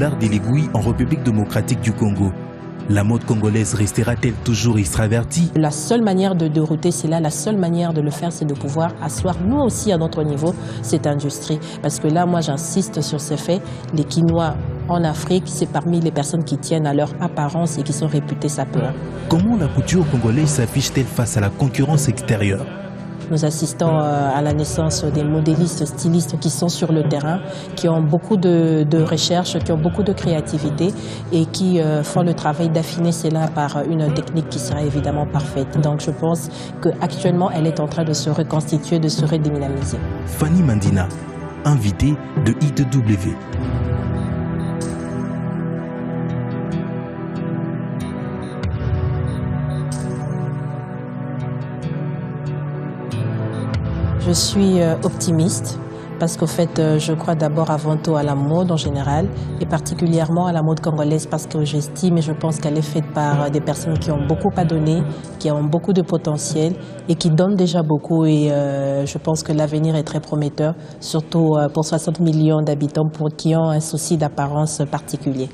L'art de l'aiguille en République démocratique du Congo. La mode congolaise restera-t-elle toujours extravertie? La seule manière de dérouter cela, la seule manière de le faire, c'est de pouvoir asseoir nous aussi à notre niveau cette industrie. Parce que là, moi, j'insiste sur ces faits. Les Quinois en Afrique, c'est parmi les personnes qui tiennent à leur apparence et qui sont réputées sapeurs. Comment la couture congolaise s'affiche-t-elle face à la concurrence extérieure? Nous assistons à la naissance des modélistes, stylistes qui sont sur le terrain, qui ont beaucoup de recherche, qui ont beaucoup de créativité et qui font le travail d'affiner cela par une technique qui sera évidemment parfaite. Donc je pense qu'actuellement, elle est en train de se reconstituer, de se redynamiser. Fanny Mandina, invitée de ITW. Je suis optimiste parce qu'au fait, je crois d'abord avant tout à la mode en général et particulièrement à la mode congolaise parce que j'estime et je pense qu'elle est faite par des personnes qui ont beaucoup à donner, qui ont beaucoup de potentiel et qui donnent déjà beaucoup et je pense que l'avenir est très prometteur, surtout pour 60 millions d'habitants qui ont un souci d'apparence particulier.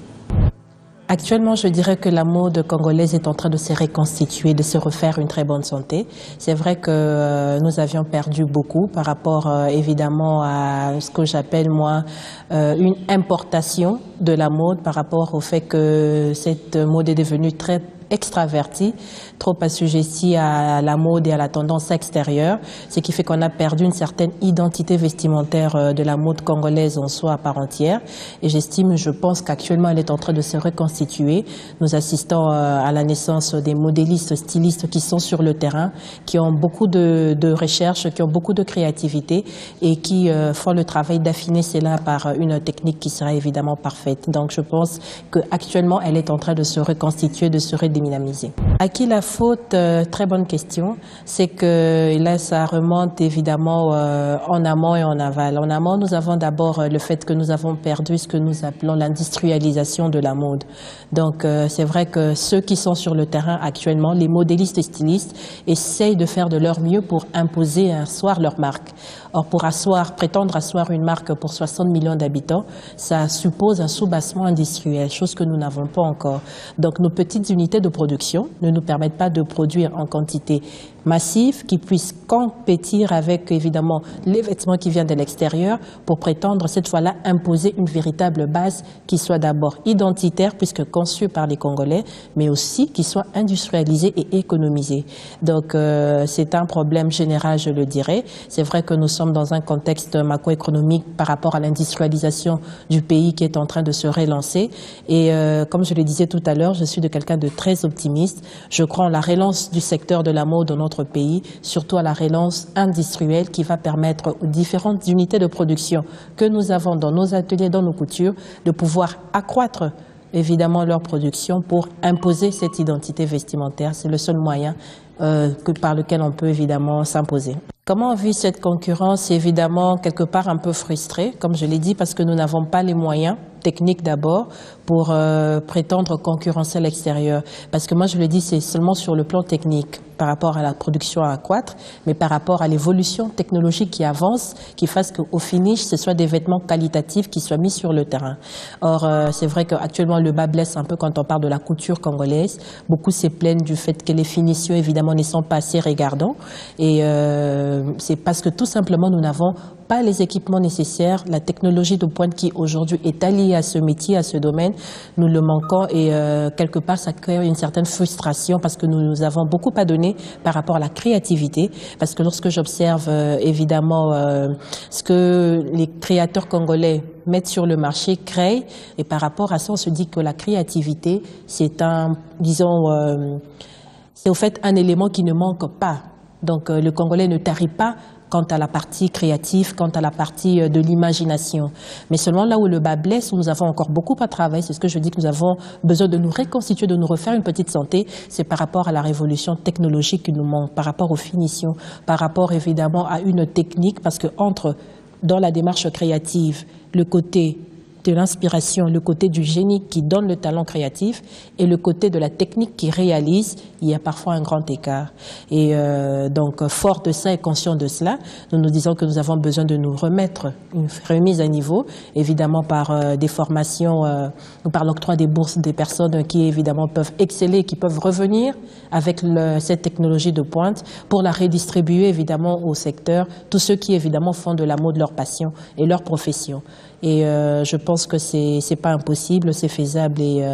Actuellement, je dirais que la mode congolaise est en train de se reconstituer, de se refaire une très bonne santé. C'est vrai que nous avions perdu beaucoup par rapport évidemment à ce que j'appelle moi une importation de la mode par rapport au fait que cette mode est devenue très extraverti, trop assujetti à la mode et à la tendance extérieure, ce qui fait qu'on a perdu une certaine identité vestimentaire de la mode congolaise en soi à part entière. Et j'estime, je pense qu'actuellement elle est en train de se reconstituer. Nous assistons à la naissance des modélistes, stylistes qui sont sur le terrain, qui ont beaucoup de recherche, qui ont beaucoup de créativité et qui font le travail d'affiner cela par une technique qui sera évidemment parfaite. Donc je pense qu'actuellement elle est en train de se reconstituer, de se redynamiser. À qui la faute? Très bonne question. C'est que là, ça remonte évidemment en amont et en aval. En amont, nous avons d'abord le fait que nous avons perdu ce que nous appelons l'industrialisation de la mode. Donc, c'est vrai que ceux qui sont sur le terrain actuellement, les modélistes et stylistes, essayent de faire de leur mieux pour imposer et asseoir leur marque. Or, pour prétendre asseoir une marque pour 60 millions d'habitants, ça suppose un soubassement industriel, chose que nous n'avons pas encore. Donc, nos petites unités de production ne nous permettent pas de produire en quantité massive qui puisse compétir avec évidemment les vêtements qui viennent de l'extérieur pour prétendre cette fois-là imposer une véritable base qui soit d'abord identitaire puisque conçue par les Congolais, mais aussi qui soit industrialisée et économisée. Donc c'est un problème général, je le dirais. C'est vrai que nous sommes dans un contexte macroéconomique par rapport à l'industrialisation du pays qui est en train de se relancer et comme je le disais tout à l'heure, je suis de quelqu'un de très optimiste. Je crois en la relance du secteur de la mode dans notre pays, surtout à la relance industrielle qui va permettre aux différentes unités de production que nous avons dans nos ateliers, dans nos coutures, de pouvoir accroître évidemment leur production pour imposer cette identité vestimentaire. C'est le seul moyen par lequel on peut évidemment s'imposer. Comment on vit cette concurrence? Évidemment, quelque part un peu frustré, comme je l'ai dit, parce que nous n'avons pas les moyens techniques d'abord pour prétendre concurrencer l'extérieur. Parce que moi, je le dis, c'est seulement sur le plan technique par rapport à la production à accroître, mais par rapport à l'évolution technologique qui avance, qui fasse qu'au finish, ce soit des vêtements qualitatifs qui soient mis sur le terrain. Or, c'est vrai qu'actuellement, le bas blesse un peu quand on parle de la couture congolaise. Beaucoup se plaignent du fait que les finitions, évidemment, ne sont pas assez regardants. Et c'est parce que tout simplement, nous n'avons pas les équipements nécessaires, la technologie de pointe qui aujourd'hui est alliée à ce métier, à ce domaine, nous le manquons et quelque part ça crée une certaine frustration parce que nous avons beaucoup à donner par rapport à la créativité, parce que lorsque j'observe évidemment ce que les créateurs congolais mettent sur le marché, créent, et par rapport à ça on se dit que la créativité c'est un, disons, c'est au fait un élément qui ne manque pas. Donc le Congolais ne tarit pas quant à la partie créative, quant à la partie de l'imagination. Mais seulement là où le bas blesse, où nous avons encore beaucoup à travailler, c'est ce que je dis que nous avons besoin de nous reconstituer, de nous refaire une petite santé, c'est par rapport à la révolution technologique qui nous manque, par rapport aux finitions, par rapport évidemment à une technique, parce que entre dans la démarche créative, le côté de l'inspiration, le côté du génie qui donne le talent créatif et le côté de la technique qui réalise, il y a parfois un grand écart. Et donc, fort de ça et conscient de cela, nous nous disons que nous avons besoin de nous remettre une remise à niveau, évidemment par des formations, par l'octroi des bourses des personnes qui évidemment peuvent exceller, qui peuvent revenir avec cette technologie de pointe pour la redistribuer évidemment au secteur, tous ceux qui évidemment font de la mode leur passion et leur profession. Et je pense que c'est pas impossible, c'est faisable et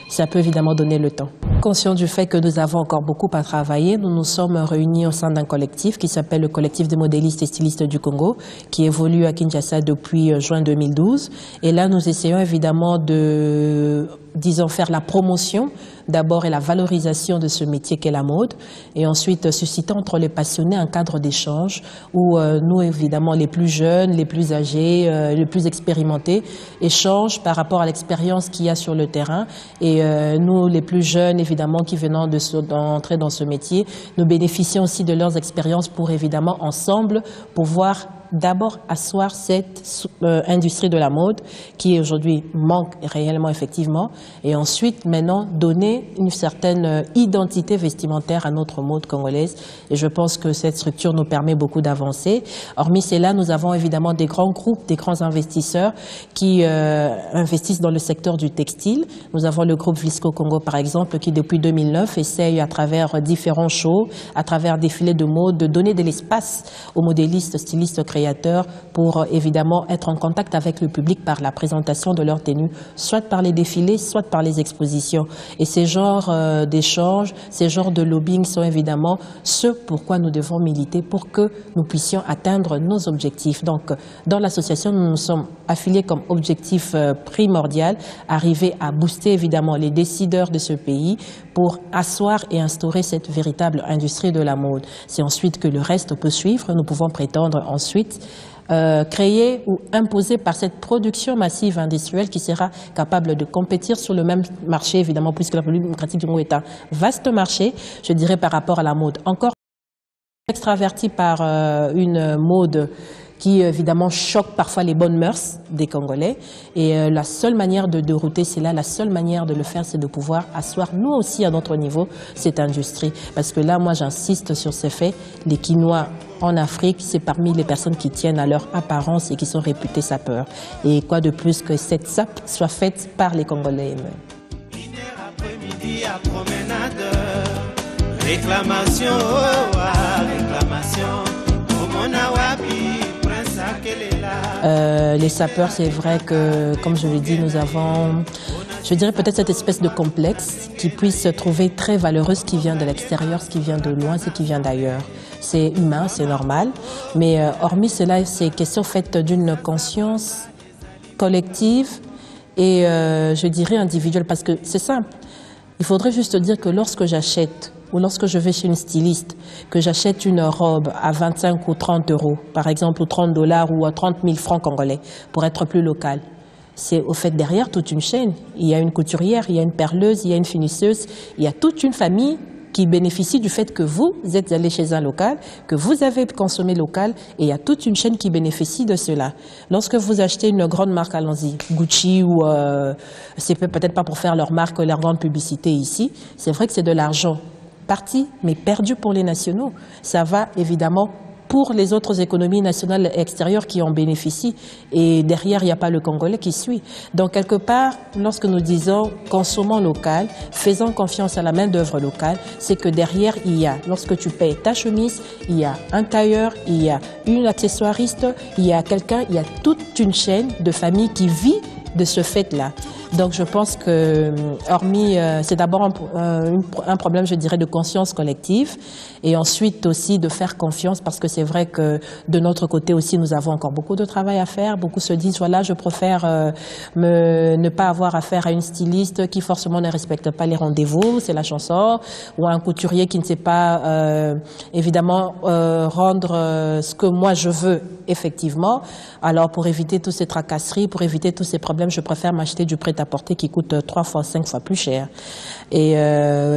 ça peut évidemment donner le temps. Conscient du fait que nous avons encore beaucoup à travailler, nous nous sommes réunis au sein d'un collectif qui s'appelle le collectif des modélistes et stylistes du Congo, qui évolue à Kinshasa depuis juin 2012. Et là, nous essayons évidemment de, disons, faire la promotion d'abord et la valorisation de ce métier qu'est la mode, et ensuite susciter entre les passionnés un cadre d'échange où nous, évidemment, les plus jeunes, les plus âgés, les plus expérimentés, échangent par rapport à l'expérience qu'il y a sur le terrain. Et nous, les plus jeunes, évidemment, qui venons d'entrer dans ce métier, nous bénéficions aussi de leurs expériences pour, évidemment, ensemble, pouvoir d'abord asseoir cette industrie de la mode qui aujourd'hui manque réellement effectivement, et ensuite maintenant donner une certaine identité vestimentaire à notre mode congolaise. Et je pense que cette structure nous permet beaucoup d'avancer. Hormis cela, nous avons évidemment des grands groupes, des grands investisseurs qui investissent dans le secteur du textile. Nous avons le groupe Vlisco Congo par exemple qui depuis 2009 essaye à travers différents shows, à travers défilés de mode, de donner de l'espace aux modélistes, stylistes, créateurs pour évidemment être en contact avec le public par la présentation de leurs tenues, soit par les défilés, soit par les expositions. Et ces genres d'échanges, ces genres de lobbying sont évidemment ce pourquoi nous devons militer pour que nous puissions atteindre nos objectifs. Donc, dans l'association, nous nous sommes affiliés comme objectif primordial, arriver à booster évidemment les décideurs de ce pays pour asseoir et instaurer cette véritable industrie de la mode. C'est ensuite que le reste peut suivre. Nous pouvons prétendre ensuite créer ou imposer par cette production massive industrielle qui sera capable de compétir sur le même marché, évidemment, puisque la République démocratique du Congo est un vaste marché, je dirais, par rapport à la mode. Encore extraverti par une mode qui évidemment choque parfois les bonnes mœurs des Congolais. Et la seule manière de dérouter cela, la seule manière de le faire, c'est de pouvoir asseoir nous aussi à notre niveau cette industrie. Parce que là, moi j'insiste sur ces faits, les Quinois en Afrique, c'est parmi les personnes qui tiennent à leur apparence et qui sont réputées sapeurs. Et quoi de plus que cette sape soit faite par les Congolais eux-mêmes. Réclamation, réclamation, les sapeurs, c'est vrai que, comme je l'ai dit, nous avons, je dirais peut-être cette espèce de complexe qui puisse se trouver très valeureux, ce qui vient de l'extérieur, ce qui vient de loin, ce qui vient d'ailleurs. C'est humain, c'est normal, mais hormis cela, c'est question faite d'une conscience collective et je dirais individuelle, parce que c'est simple. Il faudrait juste dire que lorsque j'achète ou lorsque je vais chez une styliste, que j'achète une robe à 25 ou 30 euros, par exemple, ou 30 $ ou à 30 000 francs congolais, pour être plus local, c'est au fait derrière toute une chaîne. Il y a une couturière, il y a une perleuse, il y a une finisseuse, il y a toute une famille qui bénéficie du fait que vous êtes allé chez un local, que vous avez consommé local, et il y a toute une chaîne qui bénéficie de cela. Lorsque vous achetez une grande marque, allons-y, Gucci, ou c'est peut-être pas pour faire leur marque, leur grande publicité ici, c'est vrai que c'est de l'argent parti, mais perdu pour les nationaux. Ça va évidemment pour les autres économies nationales et extérieures qui en bénéficient. Et derrière, il n'y a pas le Congolais qui suit. Donc, quelque part, lorsque nous disons consommons local, faisons confiance à la main-d'œuvre locale, c'est que derrière, il y a, lorsque tu payes ta chemise, il y a un tailleur, il y a une accessoiriste, il y a quelqu'un, il y a toute une chaîne de famille qui vit de ce fait-là. Donc je pense que, hormis, c'est d'abord un problème, je dirais, de conscience collective, et ensuite aussi de faire confiance, parce que c'est vrai que de notre côté aussi, nous avons encore beaucoup de travail à faire. Beaucoup se disent, voilà, je préfère ne pas avoir affaire à une styliste qui forcément ne respecte pas les rendez-vous, c'est la chanson, ou à un couturier qui ne sait pas, évidemment, rendre ce que moi je veux, effectivement. Alors pour éviter toutes ces tracasseries, pour éviter tous ces problèmes, je préfère m'acheter du prêt-à-porter qui coûte 3 fois, 5 fois plus cher. Et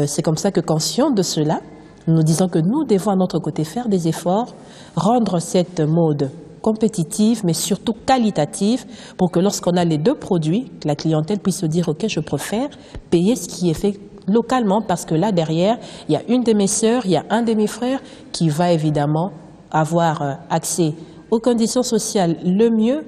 c'est comme ça que, conscient de cela, nous disons que nous devons à notre côté faire des efforts, rendre cette mode compétitive, mais surtout qualitative, pour que lorsqu'on a les deux produits, la clientèle puisse se dire « Ok, je préfère payer ce qui est fait localement parce que là, derrière, il y a une de mes sœurs, il y a un de mes frères qui va évidemment avoir accès aux conditions sociales le mieux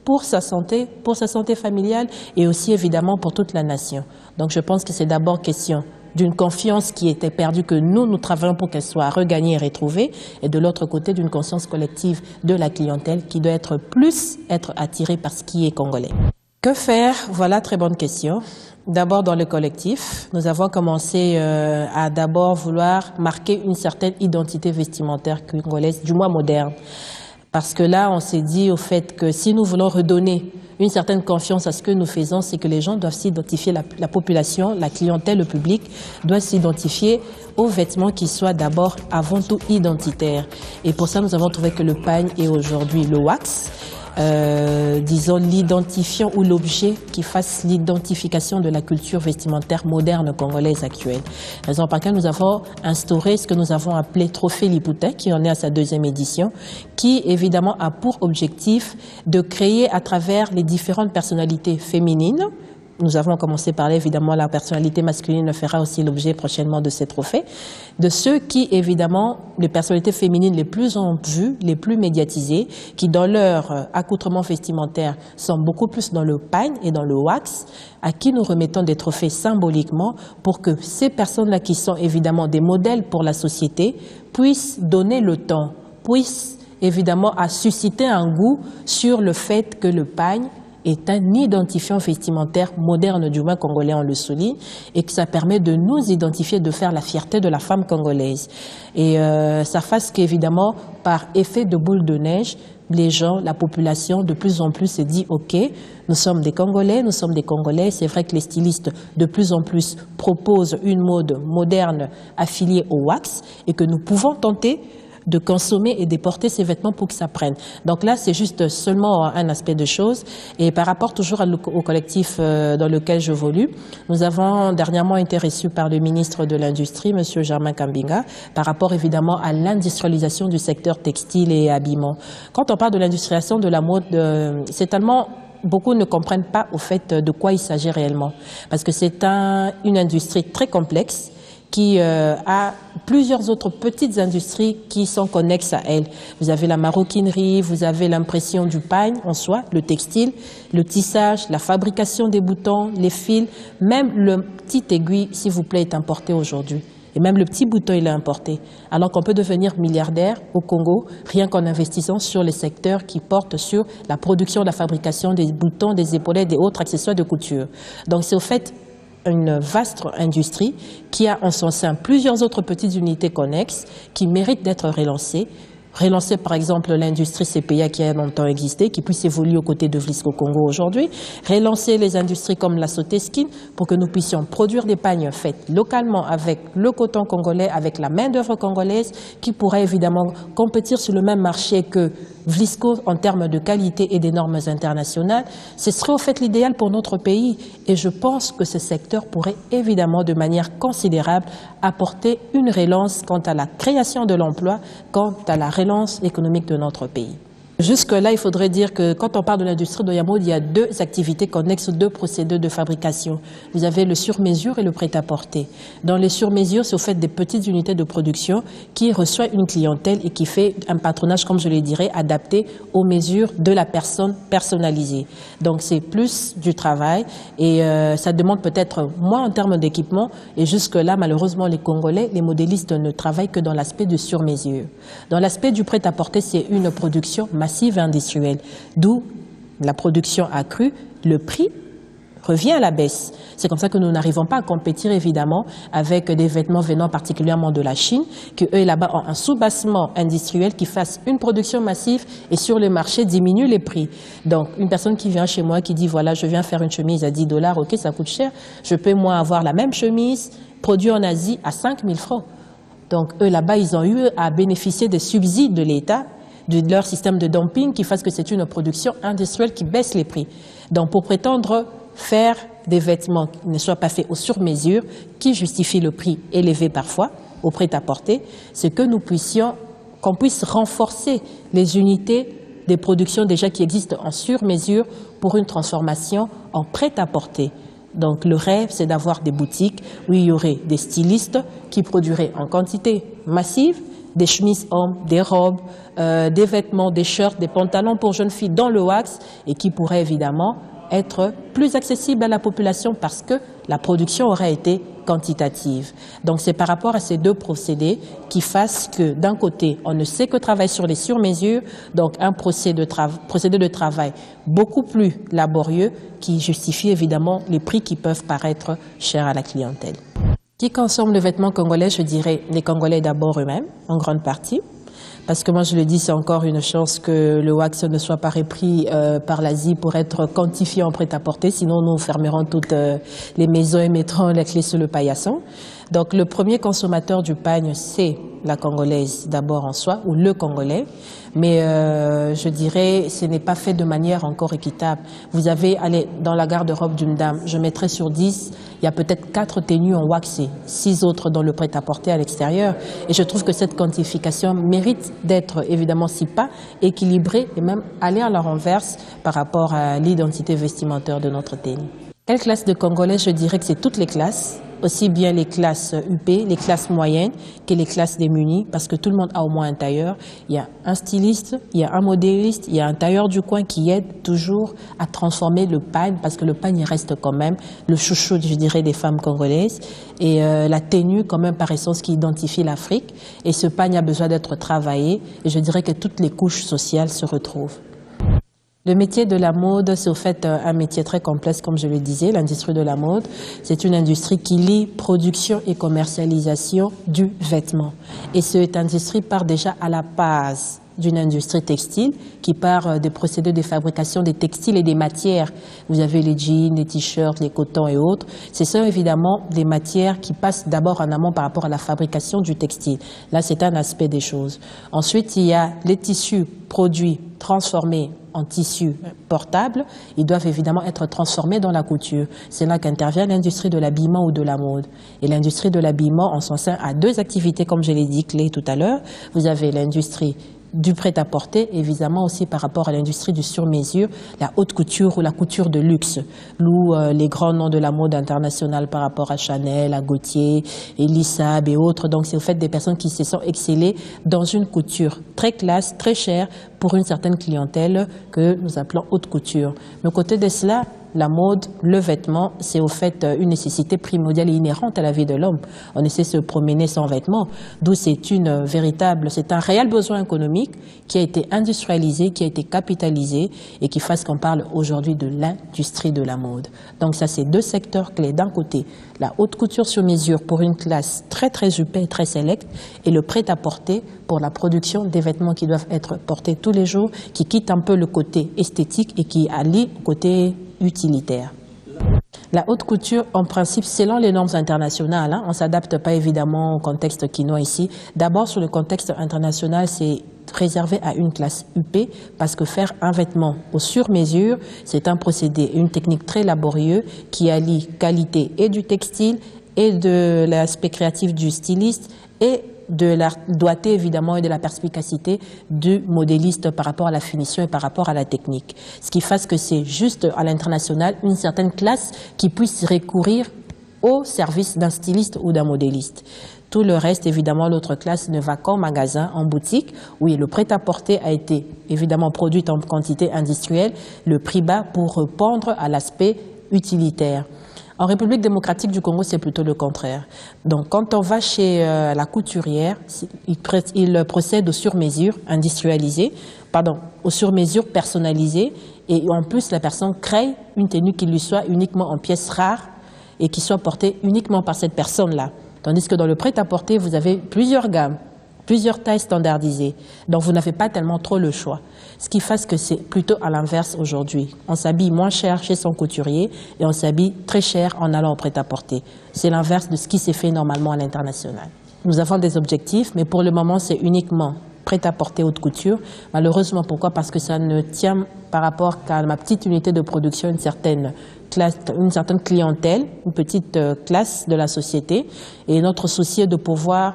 pour sa santé familiale et aussi évidemment pour toute la nation. » Donc je pense que c'est d'abord question d'une confiance qui était perdue, que nous travaillons pour qu'elle soit regagnée et retrouvée, et de l'autre côté d'une conscience collective de la clientèle qui doit être attirée par ce qui est congolais. Que faire? Voilà, très bonne question. D'abord dans le collectif, nous avons commencé à d'abord vouloir marquer une certaine identité vestimentaire congolaise, du moins moderne. Parce que là, on s'est dit au fait que si nous voulons redonner une certaine confiance à ce que nous faisons, c'est que les gens doivent s'identifier, la population, la clientèle, le public doit s'identifier aux vêtements qui soient d'abord avant tout identitaires. Et pour ça, nous avons trouvé que le pagne est aujourd'hui le wax. Disons l'identifiant ou l'objet qui fasse l'identification de la culture vestimentaire moderne congolaise actuelle. Raison pour laquelle nous avons instauré ce que nous avons appelé Trophée Lipoutin, qui en est à sa 2e édition, qui évidemment a pour objectif de créer à travers les différentes personnalités féminines. Nous avons commencé par là, évidemment, la personnalité masculine fera aussi l'objet prochainement de ces trophées, de ceux qui, évidemment, les personnalités féminines les plus en vue, les plus médiatisées, qui dans leur accoutrement vestimentaire sont beaucoup plus dans le pagne et dans le wax, à qui nous remettons des trophées symboliquement pour que ces personnes-là qui sont évidemment des modèles pour la société puissent donner le temps, puissent évidemment à susciter un goût sur le fait que le pagne est un identifiant vestimentaire moderne, du moins congolais, on le souligne, et que ça permet de nous identifier, de faire la fierté de la femme congolaise. Et ça fasse qu'évidemment, par effet de boule de neige, les gens, la population, de plus en plus se dit « Ok, nous sommes des Congolais, nous sommes des Congolais ». C'est vrai que les stylistes, de plus en plus, proposent une mode moderne affiliée au wax et que nous pouvons tenter de consommer et de porter ces vêtements pour que ça prenne. Donc là, c'est juste seulement un aspect de choses. Et par rapport toujours au collectif dans lequel j'évolue, nous avons dernièrement été reçus par le ministre de l'Industrie, M. Germain Kambinga, par rapport évidemment à l'industrialisation du secteur textile et habillement. Quand on parle de l'industrialisation de la mode, c'est tellement... Beaucoup ne comprennent pas au fait de quoi il s'agit réellement. Parce que c'est une industrie très complexe, qui a plusieurs autres petites industries qui sont connexes à elle. Vous avez la maroquinerie, vous avez l'impression du pagne en soi, le textile, le tissage, la fabrication des boutons, les fils, même le petit aiguille, s'il vous plaît, est importé aujourd'hui. Et même le petit bouton, il est importé. Alors qu'on peut devenir milliardaire au Congo, rien qu'en investissant sur les secteurs qui portent sur la production, la fabrication des boutons, des épaulettes, des autres accessoires de couture. Donc c'est au fait une vaste industrie qui a en son sein plusieurs autres petites unités connexes qui méritent d'être relancées. Relancer par exemple l'industrie CPA qui a longtemps existé, qui puisse évoluer aux côtés de Vlisco Congo aujourd'hui. Relancer les industries comme la Soteskin pour que nous puissions produire des pagnes faites localement avec le coton congolais, avec la main-d'œuvre congolaise qui pourrait évidemment compétir sur le même marché que Vlisco en termes de qualité et des normes internationales. Ce serait au fait l'idéal pour notre pays et je pense que ce secteur pourrait évidemment de manière considérable apporter une relance quant à la création de l'emploi, quant à la relance économique de notre pays. Jusque-là, il faudrait dire que quand on parle de l'industrie de Yamod, il y a deux activités connexes, deux procédés de fabrication. Vous avez le sur-mesure et le prêt-à-porter. Dans les sur-mesures, c'est au fait des petites unités de production qui reçoivent une clientèle et qui fait un patronage, comme je le dirais, adapté aux mesures de la personne personnalisée. Donc c'est plus du travail et ça demande peut-être moins en termes d'équipement. Et jusque-là, malheureusement, les Congolais, les modélistes ne travaillent que dans l'aspect du sur-mesure. Dans l'aspect du prêt-à-porter, c'est une production massive et industrielle, d'où la production accrue, le prix revient à la baisse. C'est comme ça que nous n'arrivons pas à compétir évidemment avec des vêtements venant particulièrement de la Chine, qui eux là-bas ont un sous-bassement industriel qui fasse une production massive et sur le marché diminue les prix. Donc une personne qui vient chez moi qui dit voilà je viens faire une chemise à 10 $, ok ça coûte cher, je peux moi avoir la même chemise produite en Asie à 5 000 francs. Donc eux là-bas ils ont eu à bénéficier des subsides de l'État, de leur système de dumping qui fasse que c'est une production industrielle qui baisse les prix. Donc pour prétendre faire des vêtements qui ne soient pas faits au sur-mesure, qui justifient le prix élevé parfois, au prêt-à-porter, c'est que nous puissions, qu'on puisse renforcer les unités des productions déjà qui existent en sur-mesure pour une transformation en prêt-à-porter. Donc le rêve, c'est d'avoir des boutiques où il y aurait des stylistes qui produiraient en quantité massive des chemises hommes, des robes, des vêtements, des shirts, des pantalons pour jeunes filles dans le wax et qui pourraient évidemment être plus accessibles à la population parce que la production aurait été quantitative. Donc c'est par rapport à ces deux procédés qui fassent que d'un côté, on ne sait que travailler sur les sur-mesures, donc un procédé de travail beaucoup plus laborieux qui justifie évidemment les prix qui peuvent paraître chers à la clientèle. Qui consomme le vêtement congolais? Je dirais les Congolais d'abord eux-mêmes, en grande partie. Parce que moi, je le dis, c'est encore une chance que le wax ne soit pas repris par l'Asie pour être quantifié en prêt-à-porter. Sinon, nous fermerons toutes les maisons et mettrons la clé sur le paillasson. Donc, le premier consommateur du pagne, c'est la Congolaise d'abord en soi, ou le Congolais. Mais je dirais, ce n'est pas fait de manière encore équitable. Vous avez, allez, dans la garde-robe d'une dame, je mettrai sur 10, il y a peut-être 4 tenues en waxé, 6 autres dans le prêt-à-porter à l'extérieur. Et je trouve que cette quantification mérite d'être évidemment si pas équilibrée et même aller à la renverse par rapport à l'identité vestimentaire de notre tenue. Quelle classe de Congolais? Je dirais que c'est toutes les classes, aussi bien les classes UP, les classes moyennes que les classes démunies, parce que tout le monde a au moins un tailleur. Il y a un styliste, il y a un modéliste, il y a un tailleur du coin qui aide toujours à transformer le pagne, parce que le pagne reste quand même le chouchou, je dirais, des femmes congolaises. Et la tenue, quand même, par essence, qui identifie l'Afrique. Et ce pagne a besoin d'être travaillé. Et je dirais que toutes les couches sociales se retrouvent. Le métier de la mode, c'est au fait un métier très complexe, comme je le disais. L'industrie de la mode, c'est une industrie qui lie production et commercialisation du vêtement. Et cette industrie part déjà à la base d'une industrie textile qui part des procédés de fabrication des textiles et des matières. Vous avez les jeans, les t-shirts, les cotons et autres. Ce sont évidemment des matières qui passent d'abord en amont par rapport à la fabrication du textile. Là, c'est un aspect des choses. Ensuite, il y a les tissus produits transformés en tissus portables. Ils doivent évidemment être transformés dans la couture. C'est là qu'intervient l'industrie de l'habillement ou de la mode. Et l'industrie de l'habillement, en son sein, a deux activités, comme je l'ai dit, clés tout à l'heure. Vous avez l'industrie du prêt-à-porter, évidemment aussi par rapport à l'industrie du sur-mesure, la haute couture ou la couture de luxe, où les grands noms de la mode internationale par rapport à Chanel, à Gaultier, Elisab et autres. Donc c'est au fait des personnes qui se sont excellées dans une couture très classe, très chère pour une certaine clientèle que nous appelons haute couture. Mais au côté de cela, la mode, le vêtement, c'est au fait une nécessité primordiale et inhérente à la vie de l'homme. On essaie de se promener sans vêtements, d'où c'est un réel besoin économique qui a été industrialisé, qui a été capitalisé et qui fasse qu'on parle aujourd'hui de l'industrie de la mode. Donc ça, c'est deux secteurs clés. D'un côté, la haute couture sur mesure pour une classe très très huppée et très sélecte et le prêt-à-porter pour la production des vêtements qui doivent être portés tous les jours, qui quittent un peu le côté esthétique et qui allient au côté utilitaire. La haute couture, en principe, selon les normes internationales, on ne s'adapte pas évidemment au contexte quinois ici. D'abord, sur le contexte international, c'est réservé à une classe UP parce que faire un vêtement au sur-mesure, c'est un procédé, une technique très laborieuse qui allie qualité et du textile et de l'aspect créatif du styliste et de la doigté évidemment et de la perspicacité du modéliste par rapport à la finition et par rapport à la technique. Ce qui fait que c'est juste à l'international une certaine classe qui puisse recourir au service d'un styliste ou d'un modéliste. Tout le reste, évidemment, l'autre classe ne va qu'en magasin, en boutique, où le prêt-à-porter a été évidemment produit en quantité industrielle, le prix bas pour répondre à l'aspect utilitaire. En République démocratique du Congo, c'est plutôt le contraire. Donc, quand on va chez la couturière, il procède aux sur-mesures industrialisées, aux sur-mesures personnalisées, et en plus, la personne crée une tenue qui lui soit uniquement en pièces rares et qui soit portée uniquement par cette personne-là. Tandis que dans le prêt-à-porter, vous avez plusieurs gammes, plusieurs tailles standardisées. Donc, vous n'avez pas tellement trop le choix. Ce qui fait que c'est plutôt à l'inverse aujourd'hui. On s'habille moins cher chez son couturier et on s'habille très cher en allant au prêt-à-porter. C'est l'inverse de ce qui s'est fait normalement à l'international. Nous avons des objectifs, mais pour le moment, c'est uniquement prêt-à-porter haute couture. Malheureusement, pourquoi? Parce que ça ne tient par rapport qu'à ma petite unité de production, une certaine classe, une certaine clientèle, une petite classe de la société. Et notre souci est de pouvoir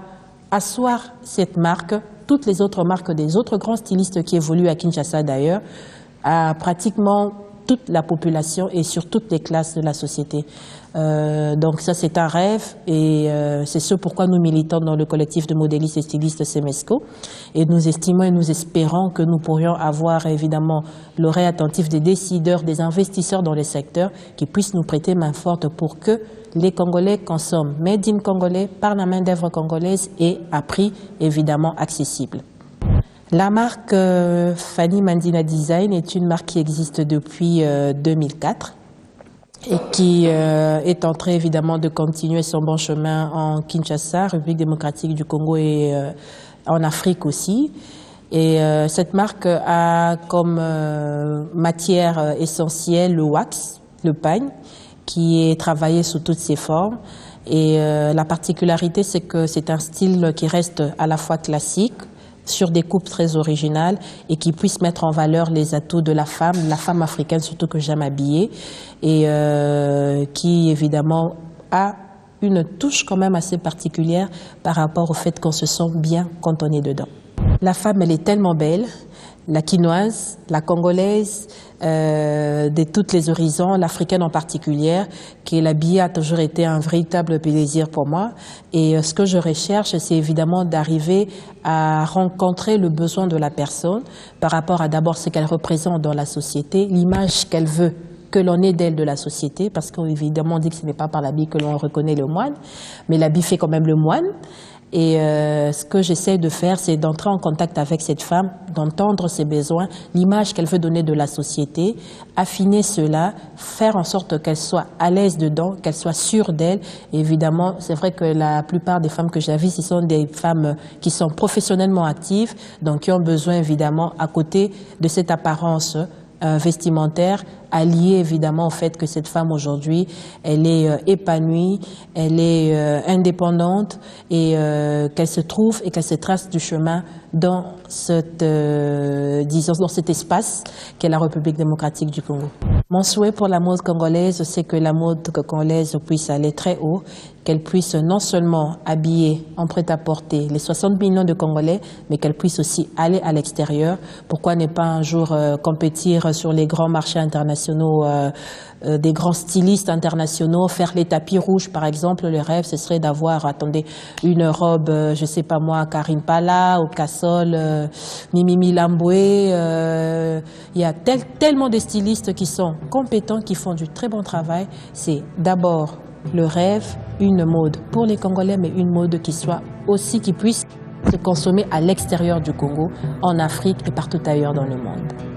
asseoir cette marque toutes les autres marques des autres grands stylistes qui évoluent à Kinshasa d'ailleurs, à pratiquement toute la population et sur toutes les classes de la société. Donc ça, c'est un rêve et c'est ce pourquoi nous militons dans le collectif de modélistes et stylistes Semesco. Et nous estimons et nous espérons que nous pourrions avoir évidemment l'oreille attentive des décideurs, des investisseurs dans les secteurs qui puissent nous prêter main forte pour que les Congolais consomment made in congolais par la main d'œuvre congolaise et à prix évidemment accessible. La marque Fanny Mandina Design est une marque qui existe depuis 2004 et qui est en train évidemment de continuer son bon chemin en Kinshasa, République démocratique du Congo et en Afrique aussi. Et cette marque a comme matière essentielle le wax, le pagne, qui est travaillé sous toutes ses formes. Et la particularité, c'est que c'est un style qui reste à la fois classique, sur des coupes très originales et qui puissent mettre en valeur les atouts de la femme africaine surtout que j'aime habiller et qui évidemment a une touche quand même assez particulière par rapport au fait qu'on se sent bien quand on est dedans. La femme, elle est tellement belle, la quinoise, la congolaise, de tous les horizons, l'africaine en particulier, que l'habiller a toujours été un véritable plaisir pour moi. Et ce que je recherche, c'est évidemment d'arriver à rencontrer le besoin de la personne par rapport à d'abord ce qu'elle représente dans la société, l'image qu'elle veut que l'on ait d'elle de la société, parce qu'évidemment on dit que ce n'est pas par l'habit que l'on reconnaît le moine, mais l'habit fait quand même le moine. Et ce que j'essaie de faire, c'est d'entrer en contact avec cette femme, d'entendre ses besoins, l'image qu'elle veut donner de la société, affiner cela, faire en sorte qu'elle soit à l'aise dedans, qu'elle soit sûre d'elle. Évidemment, c'est vrai que la plupart des femmes que j'invite, ce sont des femmes qui sont professionnellement actives, donc qui ont besoin évidemment, à côté de cette apparence vestimentaire, alliée évidemment au fait que cette femme aujourd'hui, elle est épanouie, elle est indépendante et qu'elle se trouve et qu'elle se trace du chemin dans cette, disons, dans cet espace qu'est la République démocratique du Congo. Mon souhait pour la mode congolaise, c'est que la mode congolaise puisse aller très haut, qu'elle puisse non seulement habiller en prêt-à-porter les 60 millions de Congolais, mais qu'elle puisse aussi aller à l'extérieur. Pourquoi ne pas un jour compétir sur les grands marchés internationaux, des grands stylistes internationaux, faire les tapis rouges par exemple. Le rêve, ce serait d'avoir, attendez, une robe, je sais pas moi, Karine Pala, ou Cassol, Mimi Lamboué. Il y a tellement de stylistes qui sont compétents, qui font du très bon travail. C'est d'abord le rêve, une mode pour les Congolais, mais une mode qui soit aussi, qui puisse se consommer à l'extérieur du Congo, en Afrique et partout ailleurs dans le monde.